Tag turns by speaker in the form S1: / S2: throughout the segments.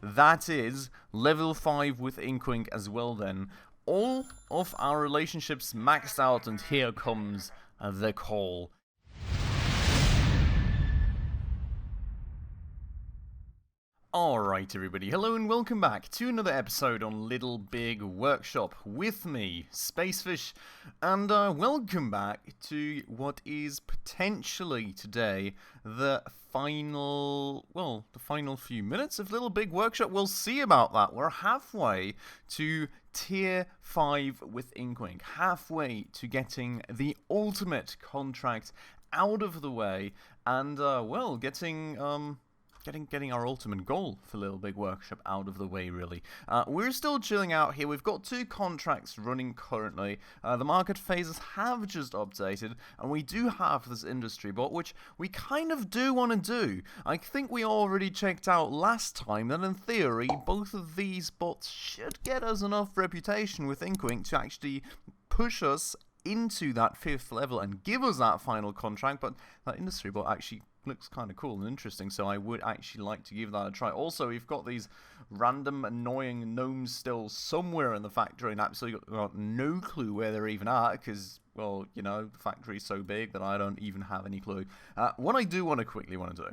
S1: that is level 5 with Inco Inc as well then. All of our relationships maxed out, and here comes the call. Alright everybody, hello and welcome back to another episode on Little Big Workshop with me, Spacefish, and welcome back to what is potentially today the final few minutes of Little Big Workshop. We'll see about that. We're halfway to Tier 5 with Inco Inc, halfway to getting the ultimate contract out of the way, and getting our ultimate goal for Little Big Workshop out of the way, really. We're still chilling out here. We've got 2 contracts running currently. The market phases have just updated, and we do have this industry bot, which we kind of do want to do. I think we already checked out last time that in theory, both of these bots should get us enough reputation with Inco Inc to actually push us into that 5th level and give us that final contract, but that industry bot actually looks kind of cool and interesting, so I would actually like to give that a try. Also, we've got these random annoying gnomes still somewhere in the factory, and absolutely got no clue where they're even at, because, well, you know, the factory's so big that I don't even have any clue. What I do quickly want to do,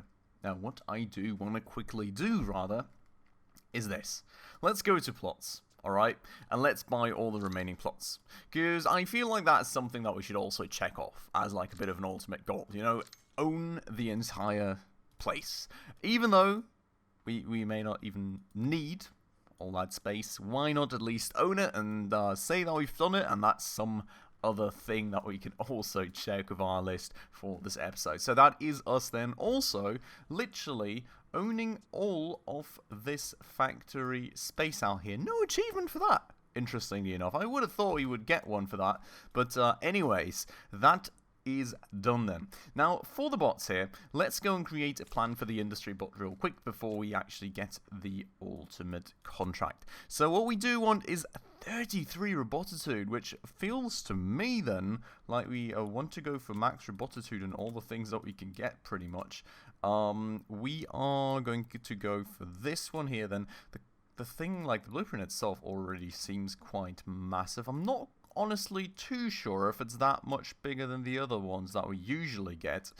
S1: is this. Let's go to plots. Alright, and let's buy all the remaining plots, because I feel like that's something that we should also check off as like a bit of an ultimate goal, you know, own the entire place. Even though we may not even need all that space, why not at least own it and say that we've done it, and that's some other thing that we can also check of our list for this episode. So that is us then also literally owning all of this factory space out here. No achievement for that, interestingly enough. I would have thought we would get one for that, but anyways, that is done then. Now, for the bots here, let's go and create a plan for the industry bot real quick before we actually get the ultimate contract. So what we do want is 33 robotitude, which feels to me then like we want to go for max robotitude and all the things that we can get pretty much. We are going to go for this one here then. The thing, like the blueprint itself, already seems quite massive. I'm not honestly too sure if it's that much bigger than the other ones that we usually get.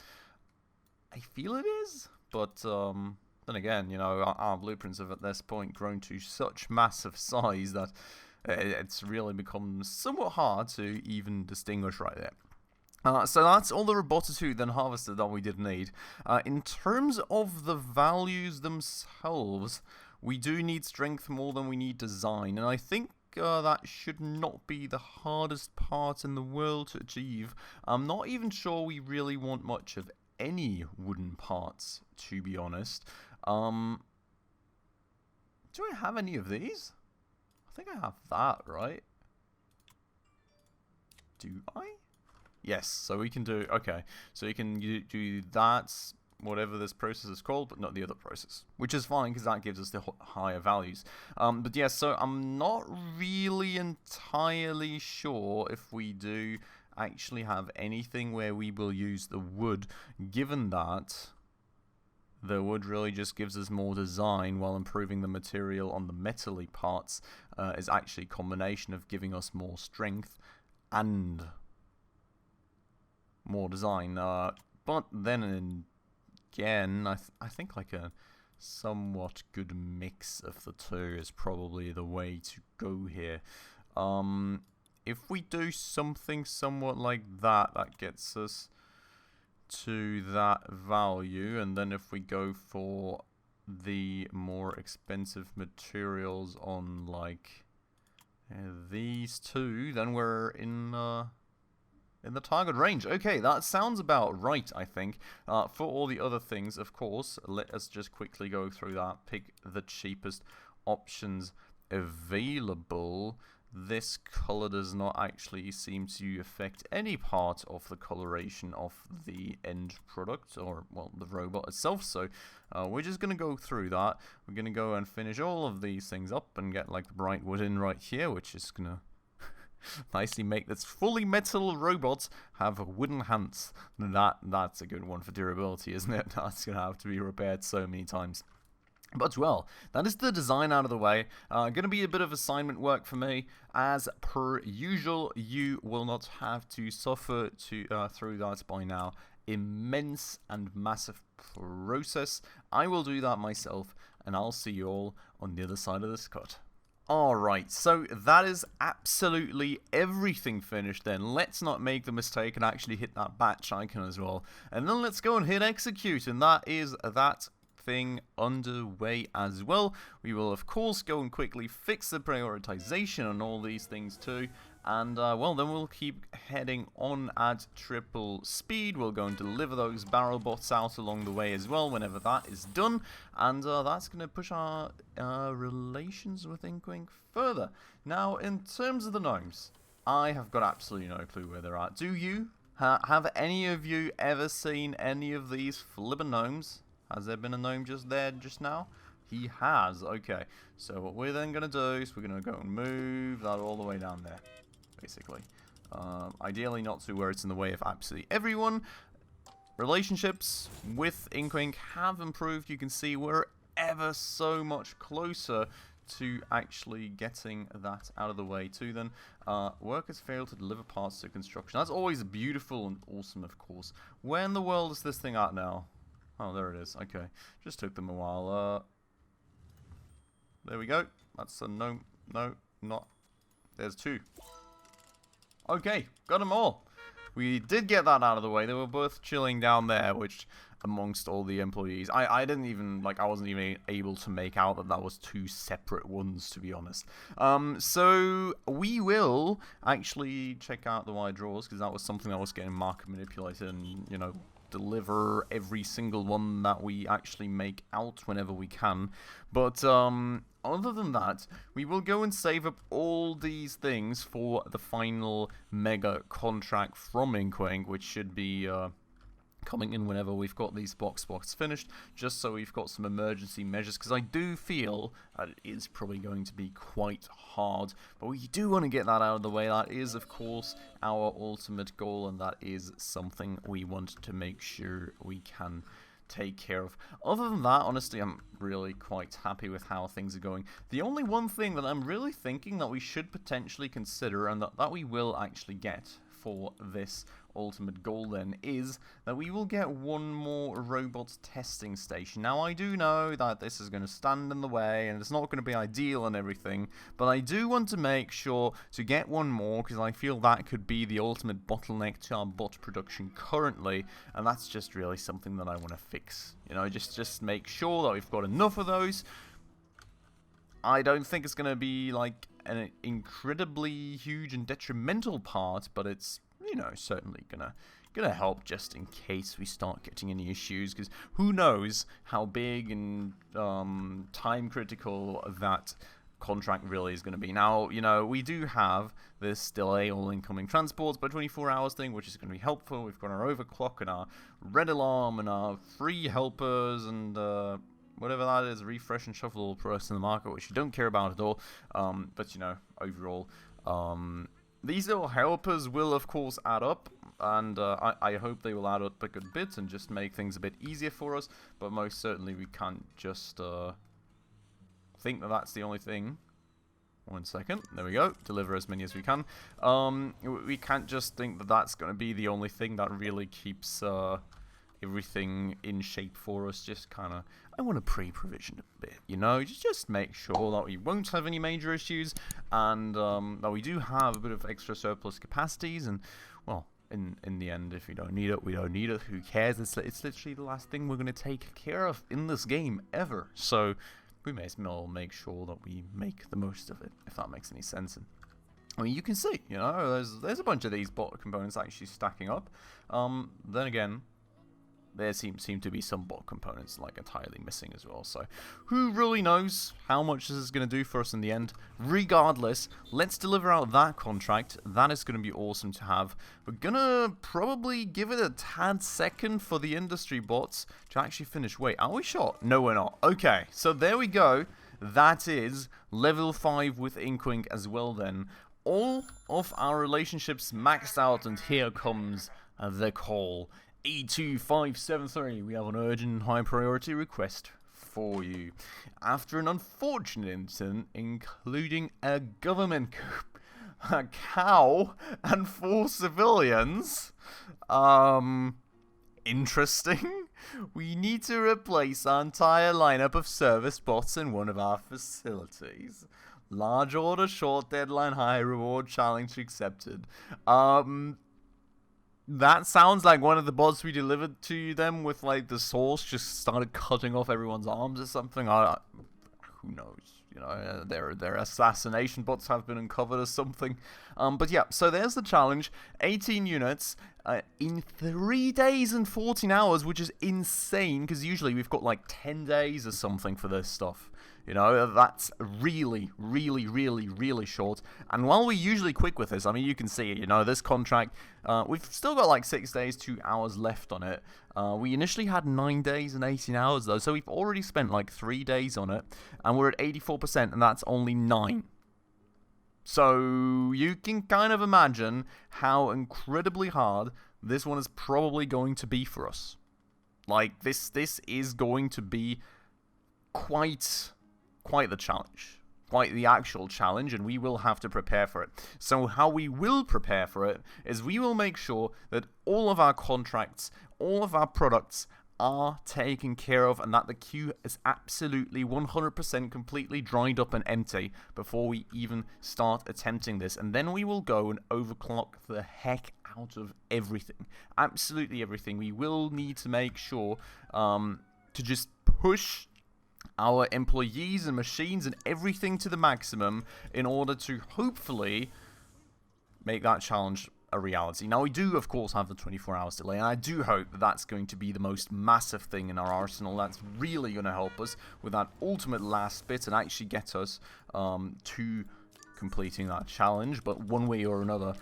S1: I feel it is, but then again, you know, our blueprints have at this point grown to such massive size that it's really become somewhat hard to even distinguish right there. So that's all the robotitude then harvested that we did need. In terms of the values themselves, we do need strength more than we need design, and I think that should not be the hardest part in the world to achieve. I'm not even sure we really want much of any wooden parts, to be honest. Do I have any of these? I think I have that, right? Do I? Yes, so we can do, okay. So you can do that, whatever this process is called, but not the other process, which is fine because that gives us the higher values. But yeah, so I'm not really entirely sure if we do actually have anything where we will use the wood, given that the wood really just gives us more design while improving the material on the metal-y parts is actually a combination of giving us more strength and more design. But then again, I think like a somewhat good mix of the two is probably the way to go here. If we do something somewhat like that, that gets us to that value, and then if we go for the more expensive materials on like these two, then we're in the target range. Okay, that sounds about right, I think. For all the other things, of course, let us just quickly go through that. Pick the cheapest options available. This color does not actually seem to affect any part of the coloration of the end product, or, well, the robot itself, so we're just going to go through that. We're going to go and finish all of these things up and get, like, the bright wood in right here, which is going to nicely make this fully metal robot have wooden hands. That's a good one for durability, isn't it? That's going to have to be repaired so many times. But, well, that is the design out of the way. Going to be a bit of assignment work for me. As per usual, you will not have to suffer through that by now. Immense and massive process. I will do that myself, and I'll see you all on the other side of this cut. Alright, so that is absolutely everything finished then. Let's not make the mistake and actually hit that batch icon as well. And then let's go and hit execute, and that is that thing underway as well. We will of course go and quickly fix the prioritization on all these things too. And, well, then we'll keep heading on at triple speed. We'll go and deliver those barrel bots out along the way as well whenever that is done. And that's going to push our relations with Inco Inc further. Now, in terms of the gnomes, I have got absolutely no clue where they're at. Do you? Have any of you ever seen any of these flippin' gnomes? Has there been a gnome just there just now? He has. Okay. So what we're then going to do is we're going to go and move that all the way down there. Basically. Ideally not to where it's in the way of absolutely everyone. Relationships with Inco Inc have improved. You can see we're ever so much closer to actually getting that out of the way too then. Workers fail to deliver parts to construction. That's always beautiful and awesome, of course. Where in the world is this thing at now? Oh, there it is. Okay. Just took them a while. There we go. That's a no, not. There's two. Okay, got them all. We did get that out of the way. They were both chilling down there, which amongst all the employees, I didn't even, like, I wasn't even able to make out that that was two separate ones, to be honest. So we will actually check out the wide drawers, because that was something that was getting market manipulated and, you know, deliver every single one that we actually make out whenever we can. But other than that, we will go and save up all these things for the final mega contract from Inco Inc, which should be coming in whenever we've got these box finished, just so we've got some emergency measures, because I do feel that it is probably going to be quite hard, but we do want to get that out of the way. That is, of course, our ultimate goal, and that is something we want to make sure we can take care of. Other than that, honestly, I'm really quite happy with how things are going. The only one thing that I'm really thinking that we should potentially consider, and that we will actually get for this ultimate goal then, is that we will get one more robot testing station. Now, I do know that this is going to stand in the way and it's not going to be ideal and everything, but I do want to make sure to get one more, because I feel that could be the ultimate bottleneck to our bot production currently, and that's just really something that I want to fix. You know, just make sure that we've got enough of those. I don't think it's going to be like an incredibly huge and detrimental part, but it's, you know, certainly gonna help just in case we start getting any issues, because who knows how big and time critical that contract really is going to be. Now, you know, we do have this delay all incoming transports by 24 hours thing, which is going to be helpful. We've got our overclock and our red alarm and our free helpers and whatever that is, refresh and shuffle all products in the market, which you don't care about at all. But, you know, overall, these little helpers will, of course, add up, and I hope they will add up a good bit and just make things a bit easier for us, but most certainly we can't just think that that's the only thing. 1 second, there we go, deliver as many as we can. We can't just think that that's going to be the only thing that really keeps everything in shape for us. Just kind of, I want to pre-provision a bit, you know, just make sure that we won't have any major issues, and that we do have a bit of extra surplus capacities, and, well, in the end, if we don't need it, we don't need it. Who cares? It's literally the last thing we're going to take care of in this game ever, so we may as well make sure that we make the most of it, if that makes any sense. And I mean, you can see, you know, there's a bunch of these bot components actually stacking up. Then again, there seem to be some bot components like entirely missing as well, so who really knows how much this is going to do for us in the end. Regardless, let's deliver out that contract. That is going to be awesome to have. We're going to probably give it a tad second for the industry bots to actually finish. Wait, are we shot? No, we're not. Okay, so there we go. That is level 5 with Inco Inc as well then. All of our relationships maxed out, and here comes the call. E2573, we have an urgent high priority request for you. After an unfortunate incident, including a government coup, a cow, and 4 civilians, interesting. We need to replace our entire lineup of service bots in one of our facilities. Large order, short deadline, high reward, challenge accepted. That sounds like one of the bots we delivered to them with, like, the source just started cutting off everyone's arms or something. Who knows? You know, their assassination bots have been uncovered or something. But yeah, so there's the challenge. 18 units in 3 days and 14 hours, which is insane, because usually we've got like 10 days or something for this stuff. You know, that's really, really, really, really short. And while we're usually quick with this, I mean, you can see, you know, this contract, we've still got like 6 days, 2 hours left on it. We initially had 9 days and 18 hours, though, so we've already spent like 3 days on it, and we're at 84%, and that's only 9. So you can kind of imagine how incredibly hard this one is probably going to be for us. Like, this is going to be quite the challenge, quite the actual challenge, and we will have to prepare for it. So how we will prepare for it is we will make sure that all of our contracts, all of our products are taken care of, and that the queue is absolutely 100% completely dried up and empty before we even start attempting this. And then we will go and overclock the heck out of everything, absolutely everything. We will need to make sure to just push our employees and machines and everything to the maximum in order to hopefully make that challenge a reality. Now, we do, of course, have the 24 hours delay, and I do hope that that's going to be the most massive thing in our arsenal. That's really going to help us with that ultimate last bit and actually get us to completing that challenge. But one way or another,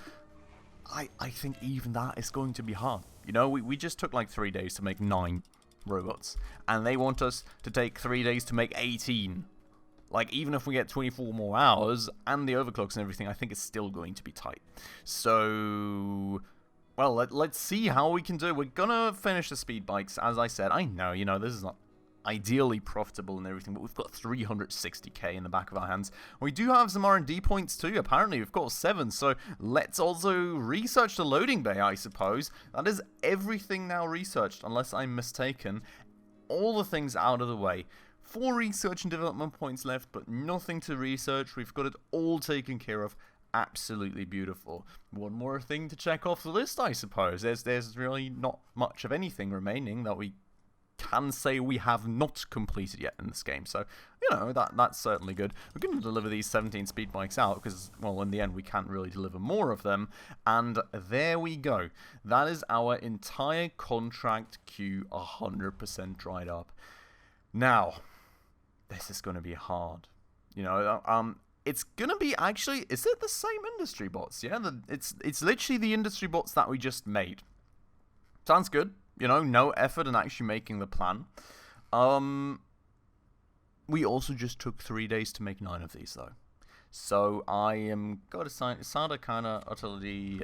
S1: I think even that is going to be hard. You know, we just took like 3 days to make 9 robots, and they want us to take 3 days to make 18. Like, even if we get 24 more hours and the overclocks and everything, I think it's still going to be tight. So, well, let's see how we can do. We're gonna finish the speed bikes, as I said. I know, you know, this is not ideally profitable and everything, but we've got 360k in the back of our hands. We do have some R&D points too. Apparently, we've got 7, so let's also research the loading bay, I suppose. That is everything now researched, unless I'm mistaken. All the things out of the way. 4 research and development points left, but nothing to research. We've got it all taken care of. Absolutely beautiful. One more thing to check off the list, I suppose. There's really not much of anything remaining that we can say we have not completed yet in this game. So, you know, that's certainly good. We're going to deliver these 17 speed bikes out because, well, in the end, we can't really deliver more of them. And there we go. That is our entire contract queue 100% dried up. Now, this is going to be hard. You know, it's going to be actually, is it the same industry bots? Yeah, it's literally the industry bots that we just made. Sounds good. You know, no effort in actually making the plan. We also just took 3 days to make 9 of these, though. So I am going to sound kind of utterly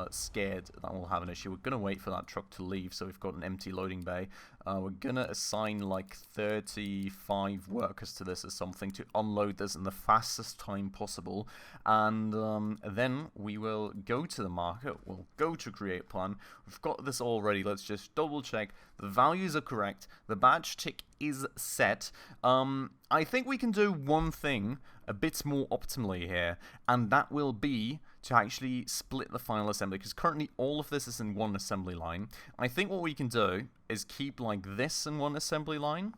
S1: scared that we'll have an issue. We're going to wait for that truck to leave, so we've got an empty loading bay. We're going to assign like 35 workers to this or something to unload this in the fastest time possible. And then we will go to the market. We'll go to create plan. We've got this all ready. Let's just double check. The values are correct. The batch tick is set. I think we can do one thing a bit more optimally here, and that will be to actually split the final assembly, because currently all of this is in one assembly line. I think what we can do is keep like this in one assembly line.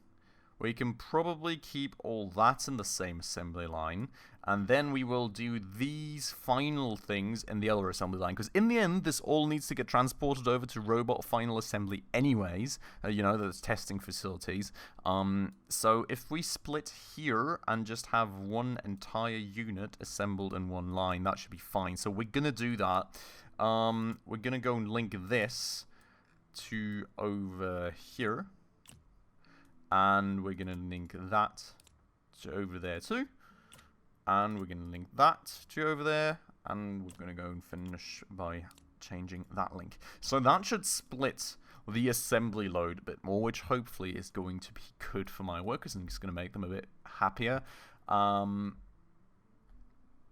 S1: We can probably keep all that in the same assembly line, and then we will do these final things in the other assembly line, because in the end, this all needs to get transported over to robot final assembly anyways, you know, those testing facilities. So if we split here and just have one entire unit assembled in one line, that should be fine. So we're going to do that. We're going to go and link this to over here. And we're going to link that to over there too. And we're going to link that to over there. And we're going to go and finish by changing that link. So that should split the assembly load a bit more, which hopefully is going to be good for my workers and it's going to make them a bit happier.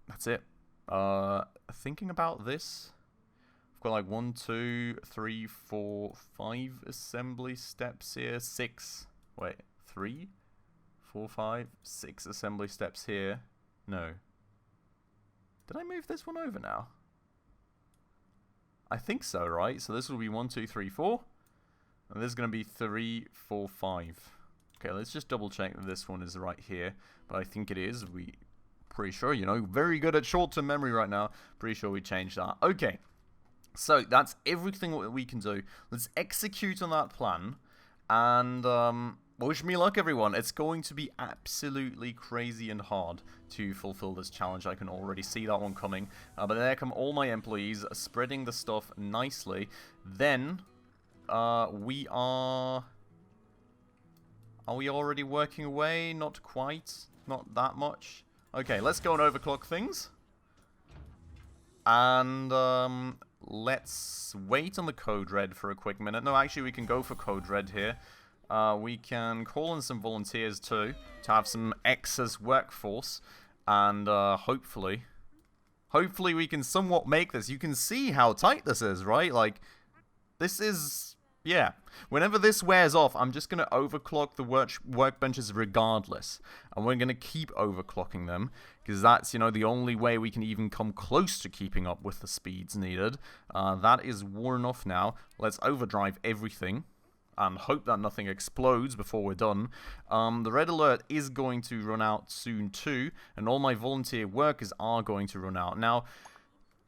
S1: That's it. Thinking about this, I've got like 1, 2, 3, 4, 5 assembly steps here. 6. Wait, 3, 4, 5, 6 assembly steps here. No. Did I move this one over now? I think so, right? So this will be 1, 2, 3, 4. And this is going to be 3, 4, 5. Okay, let's just double check that this one is right here. But I think it is. We pretty sure, you know, very good at short-term memory right now. Pretty sure we changed that. Okay. So that's everything we can do. Let's execute on that plan. And wish me luck, everyone. It's going to be absolutely crazy and hard to fulfill this challenge. I can already see that one coming. But there come all my employees spreading the stuff nicely. Then we are... Are we already working away? Not quite. Not that much. Okay, let's go and overclock things. And let's wait on the code red for a quick minute. No, actually, we can go for code red here. We can call in some volunteers too to have some excess workforce. And hopefully we can somewhat make this. You can see how tight this is, right? Like, this is... Yeah, whenever this wears off, I'm just going to overclock the workbenches regardless. And we're going to keep overclocking them, because that's, you know, the only way we can even come close to keeping up with the speeds needed. That is worn off now. Let's overdrive everything, and hope that nothing explodes before we're done. The red alert is going to run out soon too, and all my volunteer workers are going to run out. Now,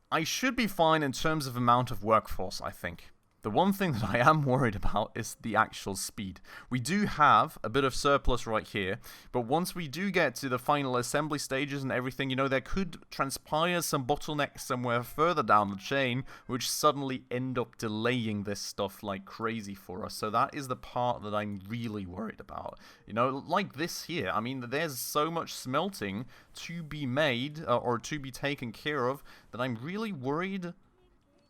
S1: I should be fine in terms of amount of workforce, I think. The one thing that I am worried about is the actual speed. We do have a bit of surplus right here, but once we do get to the final assembly stages and everything, you know, there could transpire some bottlenecks somewhere further down the chain, which suddenly end up delaying this stuff like crazy for us. So that is the part that I'm really worried about. You know, like this here, I mean, there's so much smelting to be made, or to be taken care of, that I'm really worried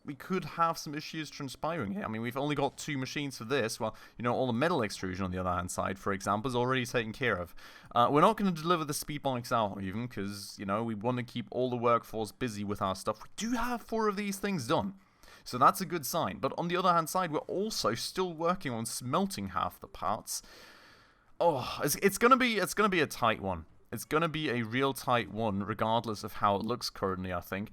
S1: we could have some issues transpiring here. I mean, we've only got 2 machines for this. Well, you know, all the metal extrusion on the other hand side, for example, is already taken care of. We're not going to deliver the speed bikes out even, because, you know, we want to keep all the workforce busy with our stuff. We do have 4 of these things done, so that's a good sign. But on the other hand side, we're also still working on smelting half the parts. Oh, it's gonna be a tight one. It's going to be a real tight one, regardless of how it looks currently, I think.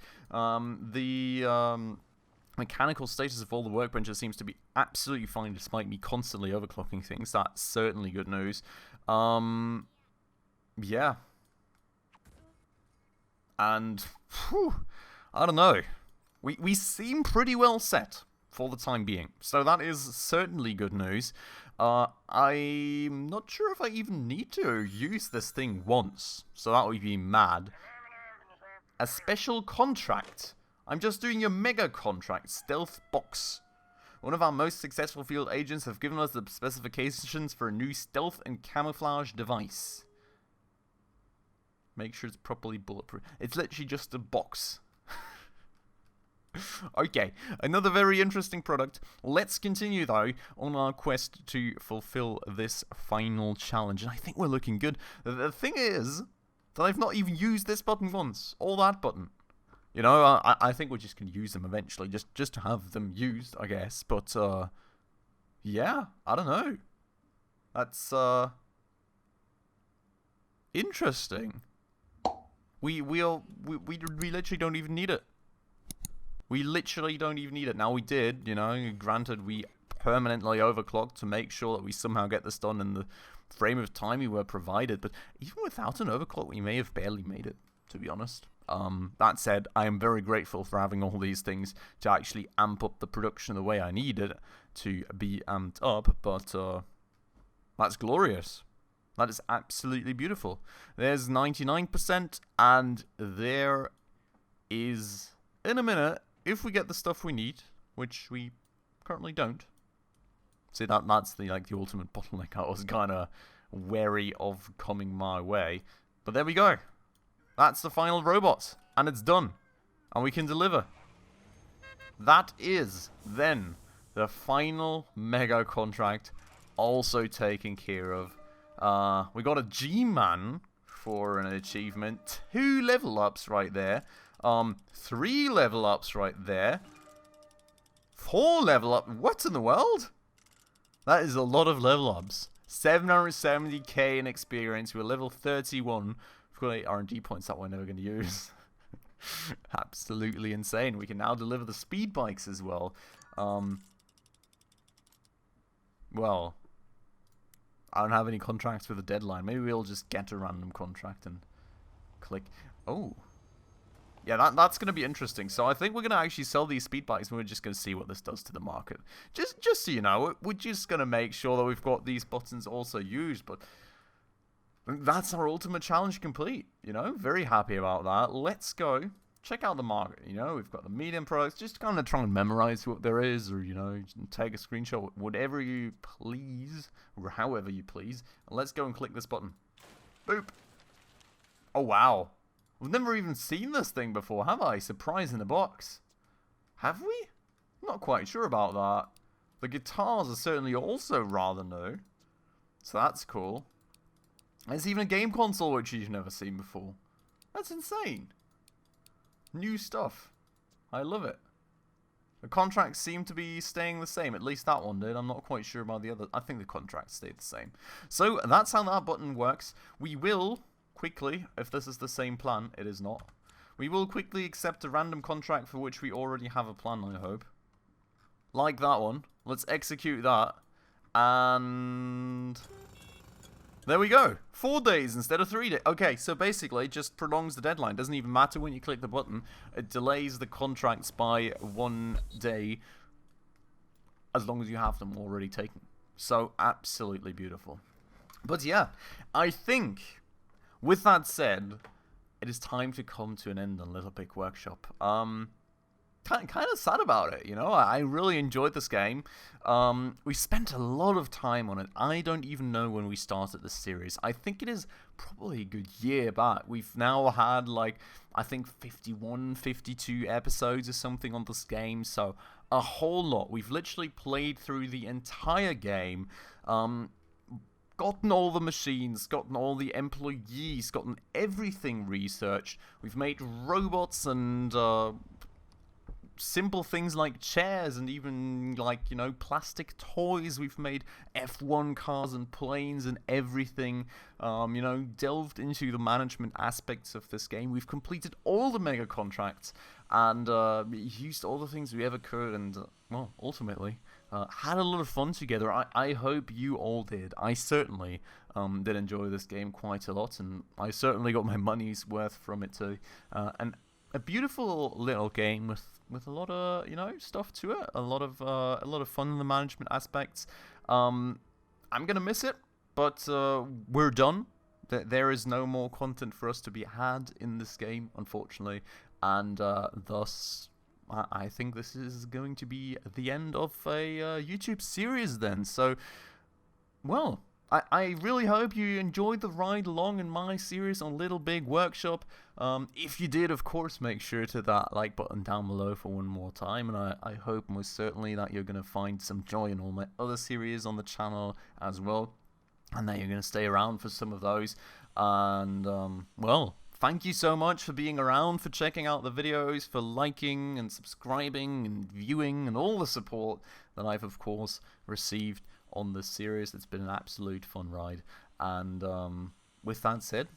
S1: Mechanical status of all the workbenches seems to be absolutely fine despite me constantly overclocking things. That's certainly good news. Yeah. And, whew, I don't know. We seem pretty well set for the time being. So that is certainly good news. I'm not sure if I even need to use this thing once. So that would be mad. A special contract. I'm just doing your mega contract, Stealth Box. One of our most successful field agents have given us the specifications for a new stealth and camouflage device. Make sure it's properly bulletproof. It's literally just a box. Okay, another very interesting product. Let's continue, though, on our quest to fulfill this final challenge. And I think we're looking good. The thing is that I've not even used this button once, or that button. You know, I think we're just going to use them eventually, just to have them used, I guess. But, yeah, I don't know. That's, interesting. We literally don't even need it. We literally don't even need it. Now, we did, you know, granted, we permanently overclocked to make sure that we somehow get this done in the frame of time we were provided. But even without an overclock, we may have barely made it, to be honest. That said, I am very grateful for having all these things to actually amp up the production the way I need it to be amped up, but that's glorious. That is absolutely beautiful. There's 99%, and there is, in a minute, if we get the stuff we need, which we currently don't. See, that's the ultimate bottleneck I was kind of wary of coming my way. But there we go. That's the final robot, and it's done, and we can deliver. That is, then, The final mega contract also taken care of. We got a G-Man for an achievement. 2 level ups right there. 3 level ups right there. 4 level up. What in the world? That is a lot of level ups. 770k in experience. We're level 31. We've got 8 R&D points that we're never going to use. Absolutely insane. We can now deliver the speed bikes as well. Well, I don't have any contracts with a deadline. Maybe we'll just get a random contract and click. Oh. Yeah, that's going to be interesting. So I think we're going to actually sell these speed bikes and we're just going to see what this does to the market. Just so you know, we're just going to make sure that we've got these buttons also used. But that's our ultimate challenge complete, you know. Very happy about that. Let's go check out the market, you know. We've got the medium products. Just kind of try and memorize what there is, or, you know, take a screenshot, whatever you please, or however you please. And let's go and click this button. Boop. Oh, wow. We've never even seen this thing before, have I? Surprise in the box. Have we? I'm not quite sure about that. The guitars are certainly also rather new. So that's cool. There's even a game console which you've never seen before. That's insane. New stuff. I love it. The contracts seem to be staying the same. At least that one did. I'm not quite sure about the other. I think the contracts stayed the same. So that's how that button works. We will quickly, if this is the same plan, it is not. We will quickly accept a random contract for which we already have a plan, I hope. Like that one. Let's execute that. And there we go. 4 days instead of 3 days. Okay, so basically, it just prolongs the deadline. Doesn't even matter when you click the button. It delays the contracts by 1 day, as long as you have them already taken. So, absolutely beautiful. But yeah, I think, with that said, it is time to come to an end on Little Big Workshop. Kind of sad about it, you know. I really enjoyed this game. We spent a lot of time on it. I don't even know when we started this series. I think it is probably a good year back. We've now had, like, I think 51, 52 episodes or something on this game, so a whole lot. We've literally played through the entire game, gotten all the machines, gotten all the employees, gotten everything researched. We've made robots and simple things like chairs and even, like, you know, plastic toys. We've made F1 cars and planes and everything. You know, delved into the management aspects of this game. We've completed all the mega contracts and used all the things we ever could, and well, ultimately had a lot of fun together. I hope you all did. I certainly did enjoy this game quite a lot, and I certainly got my money's worth from it too. And a beautiful little game with a lot of, you know, stuff to it. A lot of fun in the management aspects. I'm gonna miss it, but we're done. There is no more content for us to be had in this game, unfortunately, and thus I think this is going to be the end of a YouTube series then. So, well, I really hope you enjoyed the ride along in my series on Little Big Workshop. If you did, of course, make sure to that like button down below for one more time. And I hope most certainly that you're going to find some joy in all my other series on the channel as well. And that you're going to stay around for some of those. And, well, thank you so much for being around, for checking out the videos, for liking and subscribing and viewing and all the support that I've, of course, received on this series. It's been an absolute fun ride. And with that said,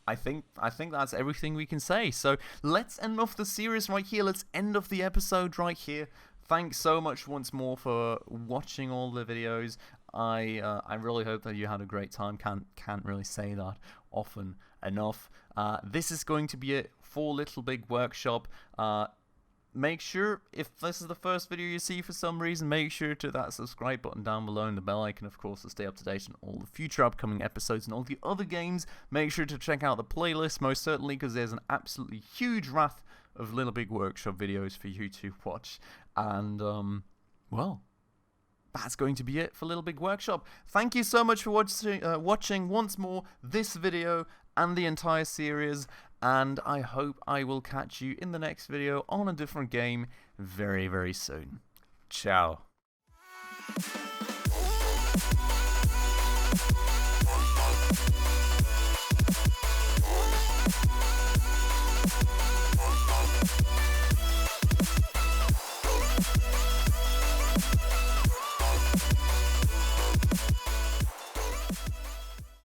S1: I think that's everything we can say. So let's end off the series right here. Let's end off the episode right here. Thanks so much once more for watching all the videos. I really hope that you had a great time. Can't really say that often enough. This is going to be it for Little Big Workshop. Make sure, if this is the first video you see for some reason, make sure to that subscribe button down below and the bell icon, of course, to stay up to date on all the future upcoming episodes and all the other games. Make sure to check out the playlist, most certainly, because there's an absolutely huge raft of Little Big Workshop videos for you to watch. And, well, that's going to be it for Little Big Workshop. Thank you so much for watching once more this video and the entire series, and I hope I will catch you in the next video on a different game very, very soon. Ciao.